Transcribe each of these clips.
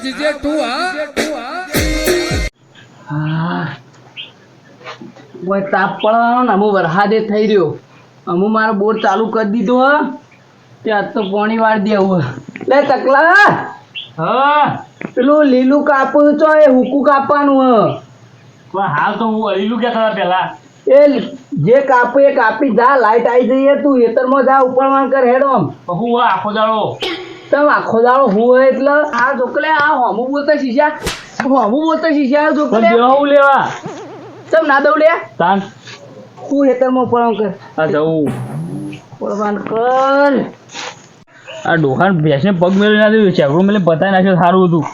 GJ તું ઓય તાપ પડવાનો ને અમુ વરસાદે થઈ રહ્યો અમુ મારો બોર ચાલુ કરી દીધો હ ત્યાં તો પાણી વાળી દેવું લે ચકલા હા પેલું લીલું કાપવું તો એ હુકું કાપવાનું પણ હાલ તો હું અલીલું કે ખરા પેલા એ જે કાપે એ કાપી જા લાઈટ આવી જઈએ તું એતરમાં જા ઉપરવાન કર હેડ આમ હું આખો દાડો તમ આખો દાડો હું એટલે આ જોકલે આ હોમું બોલતા શીશા હોમું બોલતા શીશા જોકલે હું લેવા તમ ના દઉં લે તાન તું એતરમાં ઉપરવાન કર આ જવું ઉપરવાન કર આ ડોહાન ભેંસને પગ મેળવી નાખ્યું ચેવડું મેલે બતાવી નાખ્યું સારું હતું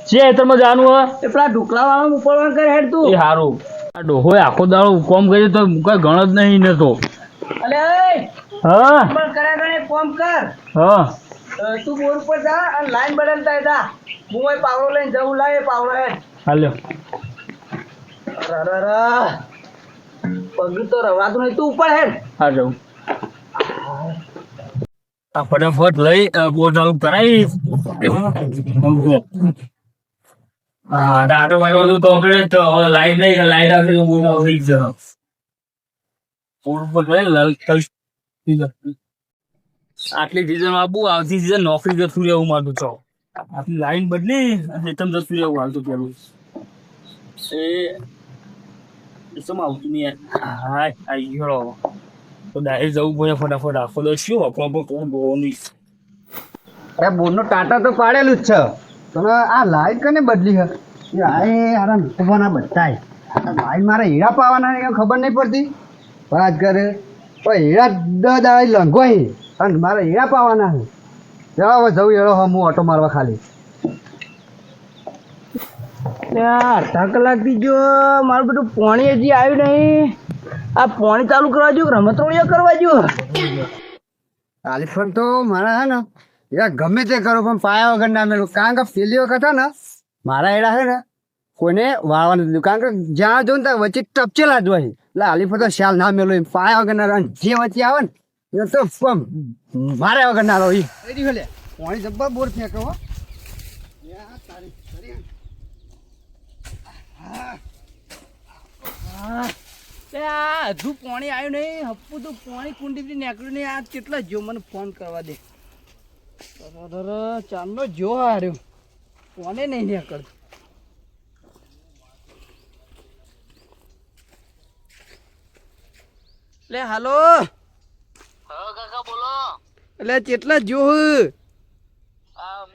છે એતરમાં જવાનું હે એ પેલા ઢોકળા વાળા ઉપરવાન કર હેડ તું એ સારું આ ડોહોએ આખો દાડો કોમ કર્યો તો કઈ ગણ જ નહીં નતો અલે હા પણ કર્યા ગણે કોમ કર હા તું બોર ઉપર જા અને લાઈન બદલતા જા હું એ પાવડો લઈને જવું લાય પાવડો હેડ હાલ્યો પગ તો રવાતું નહીં તું ઉપર હેડ હા જવું આ ફટાફટ લઈ બોર ચાલુ કરાવી હા ડાટો વાગ્યો હતું તો તો લાઈટ નહીં લાઈટ આવશે તો બોર થઈ જશે બોર ઉપર લઈ આટલી સીઝન આપું આવતી સીઝન નોકરી જતું રહેવું મારું છો આટલી લાઈન બદલી અને તમે જતું રહેવું હાલતું પેલું એ શું આવતું નહીં યાર હાય આવી ગયો તો ડાયરેક્ટ જવું પડે ફટાફટ આખો દો શું આપણો કોણ બોની અરે બોરનો ટાટા તો પાડેલું જ છે તમે આ લાઈટ કને બદલી હે એ હારા નખવાના બધાય લાઈટ મારે હીરા પાવાના એ ખબર નહીં પડતી વાત કરે પણ હીરા દાડી લંઘવાય અને મારે હીરા પાવાના છે જવા હવે જવું એળો હું ઓટો મારવા ખાલી અડધા કલાક થી જો મારું બધું પાણી હજી આવ્યું નહીં આ પાણી ચાલુ કરવા જો રમતોળીઓ કરવા જો આલિફર તો મારા હે ને યાર ગમે તે કરો પણ પાયા વગર ના મેલું કારણ કે પેલી વખત હે ને મારા એડા છે ને કોઈને વાળવાનું દીધું કારણ કે જ્યાં જોઉં ને ત્યાં વચ્ચે ટપચેલા જ હોય એટલે આલિફર તો શાલ ના મેલો એમ પાયા વગર ના રહે જે વચ્ચે આવે ને એ તો મારે વગર ના રહો પાણી જબ્બર બોર ફેંકો હજુ પાણી આવ્યું નહીં હપ્પું તો પાણી કુંડી નીકળ્યું નહીં આ કેટલા જો મને ફોન કરવા દે ચાંદનો જો હાર્યો કોને નહીં નીકળતું લે હાલો કાકા બોલો એટલે કેટલા જો હું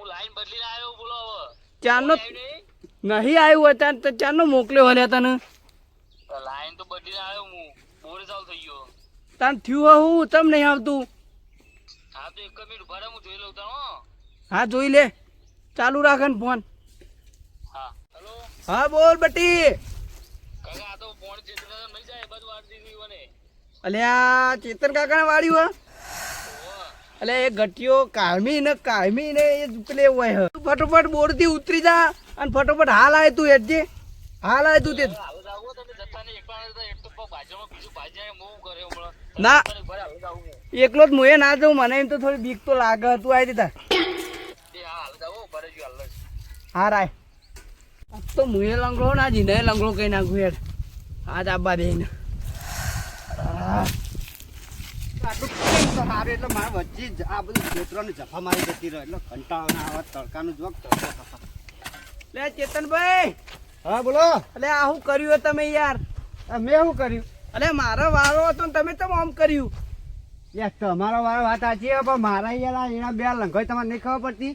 લાઈન બદલીને આવ્યો બોલો હવે ચાંદનો નહીં આવ્યું હોય ત્યાં ચાંદનો મોકલ્યો હલે તને લાઈન તો બદલીને આવ્યો હું બોર ચાલુ થઈ ગયો તાન થયું હું તમ નહીં આવતું હા તો એક મિનિટ ઉભા રહો હું જોઈ લઉં તાણો હા જોઈ લે ચાલુ રાખ ને ફોન હા હેલો હા બોલ બટી કાકા આ તો ફોન ચેતન નહીં જાય બધું વાર દીધી મને અલ્યા ચેતન કાકાને વાળ્યું હે અલે એ ગટિયો કાયમી ને એ પેલે હોય હે ફટોફટ બોરથી ઉતરી જા અને ફટોફટ હાલ આય તું હેડજે હાલ આય તું તે ના એકલો જ મુએ ના જાઉં મને એમ તો થોડી બીક તો લાગે તું આવી દીધા હા રાય તો મુએ લંગડો ના જીને લંગડો કઈ નાખું યાર આજ આબા દે ને આટલું સારું એટલે મારા વચ્ચે જ આ બધું ખેતરોને જફા મારી જતી રહે એટલે કંટાળો ના આવે તડકાનું જોક લે ચેતનભાઈ હા બોલો એટલે આ શું કર્યું તમે યાર મેં શું કર્યું અલે મારો વારો હતો ને તમે તો આમ કર્યું યાર તમારો વારો વાત સાચી છે પણ મારા યાર એના બે લંઘોય તમારે નહીં ખબર પડતી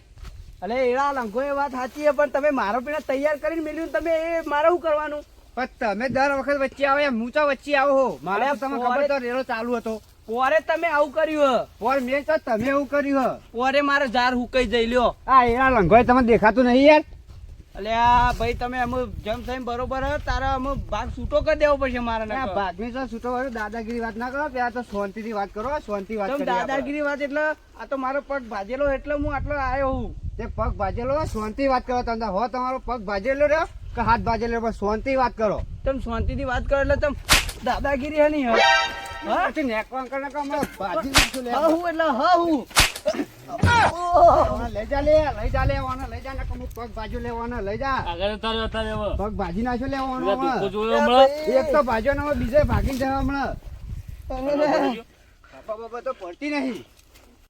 અલે એના લંઘોય વાત સાચી છે પણ તમે મારો પીણા તૈયાર કરીને મેળવ્યું તમે એ મારે શું કરવાનું પણ તમે દર વખત વચ્ચે આવે એમ હું તો વચ્ચે આવો હો મારે તમને ખબર તો રેલો ચાલુ હતો પોરે તમે આવું કર્યું પોર મેં તો તમે એવું કર્યું પોરે મારે ઝાર હુકાઈ જઈ લ્યો આ એના લંઘોય તમને દેખાતું નહીં યાર અલ્યા ભાઈ તમે અમુક જમ થઈને બરોબર હે તારા અમુક ભાગ છૂટો કરી દેવો પડશે મારા ભાગની તો છૂટો કર્યો દાદાગીરી વાત ના કરો ત્યાં તો શાંતિથી વાત કરો શાંતિ વાત કરો દાદાગીરી વાત એટલે આ તો મારો પગ ભાજેલો એટલે હું આટલો આવ્યો હું તે પગ ભાજેલો શાંતિ વાત કરો તમે હો તમારો પગ ભાજેલો રહ્યો કે હાથ ભાજેલો પણ શાંતિ વાત કરો તમે શાંતિથી વાત કરો એટલે તમે દાદાગીરી હે નહીં હા નેકવા કરે ભાજી હું એટલે હું લઈ જા લે લેવાનો લઈ જા ને અમુક પગ બાજુ લેવાનો લઈ જા આગળ અત્યારે હવે પગ ભાજી નાખ્યો લેવાનો પેલા ધોકો હમણાં. જોયો હમણાં એક તો ભાજ્યો ને હવે બીજે ભાગી જવા હમણાં બાપા તો પડતી નહીં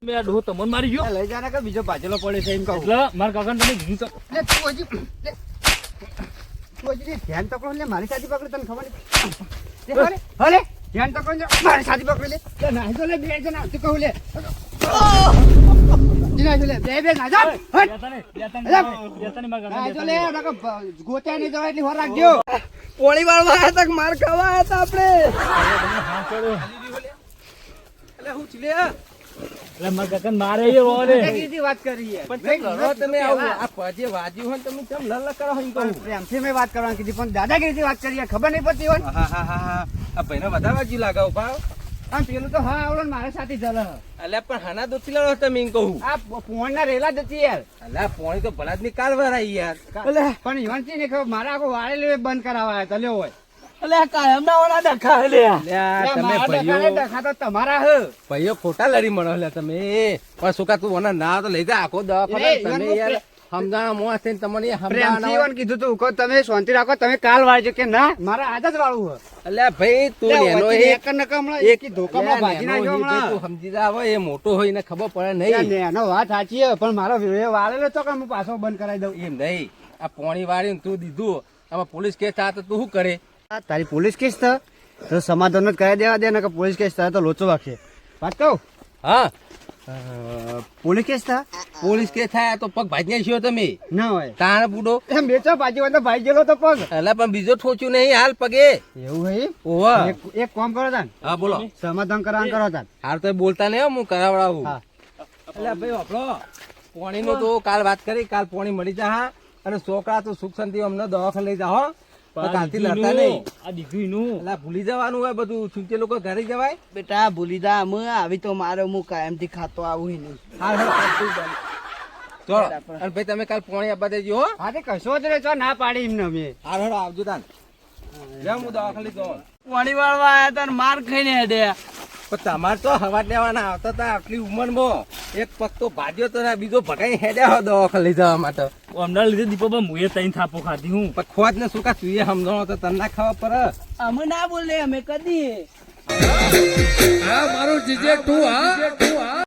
મેં આ ડોહો તમને મારી ગયો લઈ જા ને કે બીજો ભાજેલો પડે છે એમ કહું એટલે મારા કાકાને તમે કીધું તો લે તું હજી ધ્યાન પકડો લે મારી સાથે પકડે તને ખબર નહીં હલે ધ્યાન પકડો ને મારી સાથે પકડી લે નાહી તો લે બે જણા તું કહું લે બે ના જા હટ નાહી તો લે ગોત્યા નહીં જવા એટલી વાર રાખજો પોળી વાળવા આયા તા માર ખાવા આયા તા આપણે એટલે હું ચલે એટલે મારા કાકાને મારે એ રોને કેવી વાત કરી યાર પણ કઈ કરો તમે આવું આ પજે વાજ્યું હોય ને તમે કેમ લલ કરો હોય કહું પ્રેમથી મેં વાત કરવાની કીધી પણ દાદાગીરીથી વાત કરી યાર ખબર નહીં પડતી હોય હા આ ભાઈને વધારે વાજ્યું લાગે ઉભા આમ પેલું તો હા આવડો ને મારા સાથે ચાલે અલ્યા પણ હાના દોતી લડો તમે એમ કહું આ પોણ ના રેલા જતી યાર અલ્યા પોણી તો ભલા જ ની કાલ વરાઈ યાર પણ યુવાનથી ને ખબર મારા આખો વાળેલું એ બંધ કરાવવા તો લ્યો હોય એટલે કાયમ ના વાળા ડખા લે અલ્યા તમે મારા ભાઈઓ ડખાને ડખા તો તમારા હ ભાઈઓ ખોટા લડી મળો લ્યા તમે પણ શું કા તું ઓના ના તો લઈ જા આખો દવાખાને એટલે તમે યાર સમજાણા મોં થઈને તમને પ્રેમથી સમજાણા યુવાન કીધું તું કહો તમે શાંતિ રાખો તમે કાલ વાળજો કે ના મારા આજ જ વાળું હ અલ્યા ભાઈ તું એનો સમજી જા હવે એ મોટો હોય ને ખબર પડે નહીં વાત સાચી હે, પણ મારો વાળેલો તો કે હું પાછો બંધ કરાવી દઉં એમ નહીં આ પોણી વાળી તું દીધું આમાં પોલીસ કેસ થાય તો તું શું કરે તારી પોલીસ કેસ થાય તો સમાધાન જ કરી દેવા દે ને કે પોલીસ કેસ થાય તો લોચો વાગશે વાત કહું હા પોલીસ કેસ થાય પોલીસ કેસ થાય તો પગ ભાજી છો તમે ના હોય તાણ બુડો એમ બેચો ભાજી હોય તો ભાઈ ગયેલો તો પગ એટલે પણ બીજો ઠોચ્યું નહીં હાલ પગે એવું હે ઓવા એક કામ કરો તાન હા બોલો સમાધાન કરવાનું કરો તાન હાલ તો બોલતા નહીં હો, હું કરાવડાવું હા. એટલે ભાઈ આપણો પોણી નું તો કાલ વાત કરી કાલ પોણી મળી જા હા અને છોકરા તો સુખ શાંતિ અમને દવાખાને લઈ જા હો પણ કાલથી લડતા નહીં આ દીકરી નું એટલે ભૂલી જવાનું હોય બધું છૂટે લોકો ઘરે જવાય બેટા ભૂલી જા હું આવી તો મારે હું કાયમથી ખાતો આવું નહીં હાલ હાલ ચલો અને ભાઈ તમે કાલ પોણી આપવા દેજો હો હા તે કશો જ રે ચો ના પાડી એમને અમે હાલ હાલ આવજો તાન જાઉં હું દવાખાને લઈ જાઉં પાણી વાળવા આયા તા માર ખાઈને હેડ્યા પણ તમારે તો હવા લેવાના આવતા હતા આટલી ઉંમરમાં એક પગ તો ભાજ્યો તો ને બીજો ભગાઈ હેડ્યા હો દવાખાને લઈ જવા માટે હમણાં લીધે દીપા મુએ તઈને થાપો ખાધી હું પણ ખોજ ને શું કા તુંએ સમજાણો તો તને ના ખાવા પડે અમે ના બોલે અમે કદી હા મારું જીજે તું હા